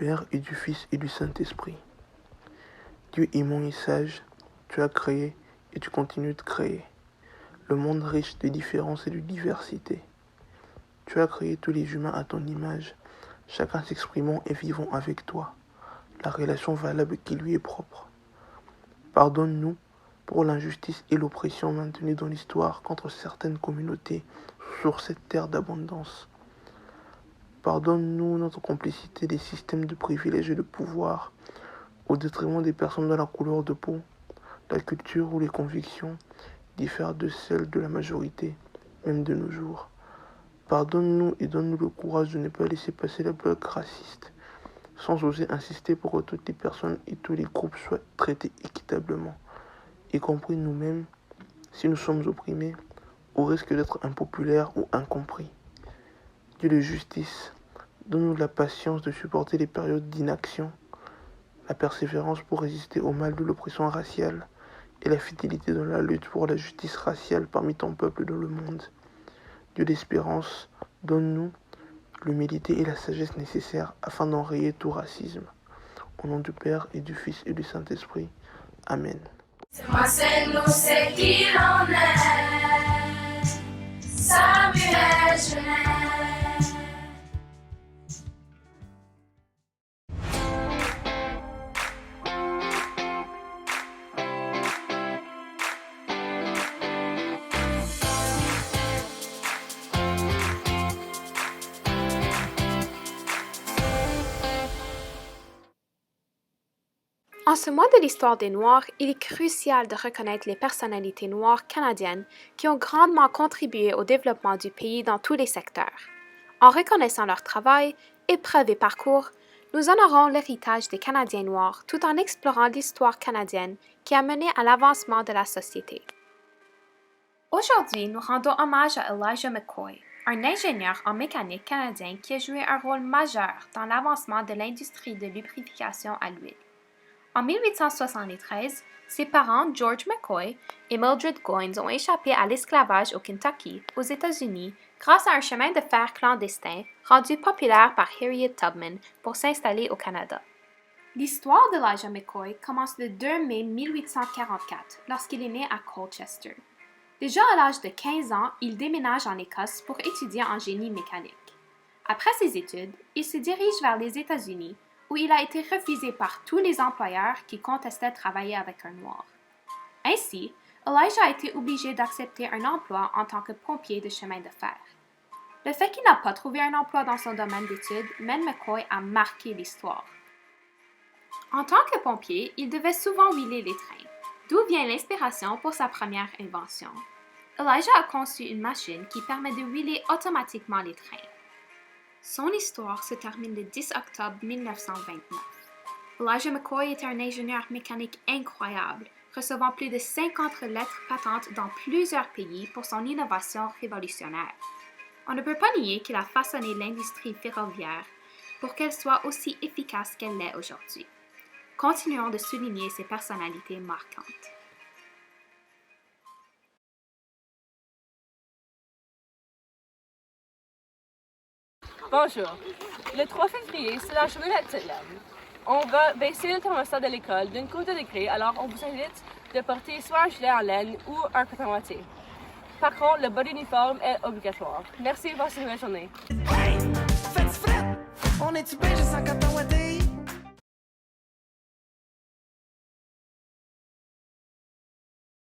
Père et du Fils et du Saint-Esprit. Dieu aimant et sage, tu as créé et tu continues de créer le monde riche de différences et de diversité. Tu as créé tous les humains à ton image, chacun s'exprimant et vivant avec toi, la relation valable qui lui est propre. Pardonne-nous pour l'injustice et l'oppression maintenues dans l'histoire contre certaines communautés sur cette terre d'abondance. Pardonne-nous notre complicité des systèmes de privilèges et de pouvoir au détriment des personnes dont la couleur de peau, la culture ou les convictions diffèrent de celles de la majorité, même de nos jours. Pardonne-nous et donne-nous le courage de ne pas laisser passer la blague raciste, sans oser insister pour que toutes les personnes et tous les groupes soient traités équitablement, y compris nous-mêmes, si nous sommes opprimés, au risque d'être impopulaires ou incompris. Dieu de justice, donne-nous la patience de supporter les périodes d'inaction, la persévérance pour résister au mal de l'oppression raciale et la fidélité dans la lutte pour la justice raciale parmi ton peuple dans le monde. Dieu d'espérance, donne-nous l'humilité et la sagesse nécessaires afin d'enrayer tout racisme. Au nom du Père et du Fils et du Saint-Esprit. Amen. Moi c'est nous, c'est qui l'on est, Samuel Genès. En ce mois de l'histoire des Noirs, il est crucial de reconnaître les personnalités noires canadiennes qui ont grandement contribué au développement du pays dans tous les secteurs. En reconnaissant leur travail, épreuves et parcours, nous honorons l'héritage des Canadiens noirs tout en explorant l'histoire canadienne qui a mené à l'avancement de la société. Aujourd'hui, nous rendons hommage à Elijah McCoy, un ingénieur en mécanique canadien qui a joué un rôle majeur dans l'avancement de l'industrie de lubrification à l'huile. En 1873, ses parents George McCoy et Mildred Goines ont échappé à l'esclavage au Kentucky, aux États-Unis, grâce à un chemin de fer clandestin rendu populaire par Harriet Tubman pour s'installer au Canada. L'histoire d'Elijah McCoy commence le 2 mai 1844, lorsqu'il est né à Colchester. Déjà à l'âge de 15 ans, il déménage en Écosse pour étudier en génie mécanique. Après ses études, il se dirige vers les États-Unis, où il a été refusé par tous les employeurs qui contestaient travailler avec un noir. Ainsi, Elijah a été obligé d'accepter un emploi en tant que pompier de chemin de fer. Le fait qu'il n'a pas trouvé un emploi dans son domaine d'études mène McCoy à marquer l'histoire. En tant que pompier, il devait souvent huiler les trains, d'où vient l'inspiration pour sa première invention. Elijah a conçu une machine qui permet de huiler automatiquement les trains. Son histoire se termine le 10 octobre 1929. Elijah McCoy était un ingénieur mécanique incroyable, recevant plus de 50 lettres patentes dans plusieurs pays pour son innovation révolutionnaire. On ne peut pas nier qu'il a façonné l'industrie ferroviaire pour qu'elle soit aussi efficace qu'elle l'est aujourd'hui. Continuons de souligner ses personnalités marquantes. Bonjour. Le 3 février, c'est la journée de l'homme. On va baisser le thermostat de l'école d'une couple de degrés, alors on vous invite de porter soit un gilet en laine ou un coton watté. Par contre, le bas d'uniforme est obligatoire. Merci, passez une bonne journée. Hey, faites fret, on est-tu bien juste en coton watté?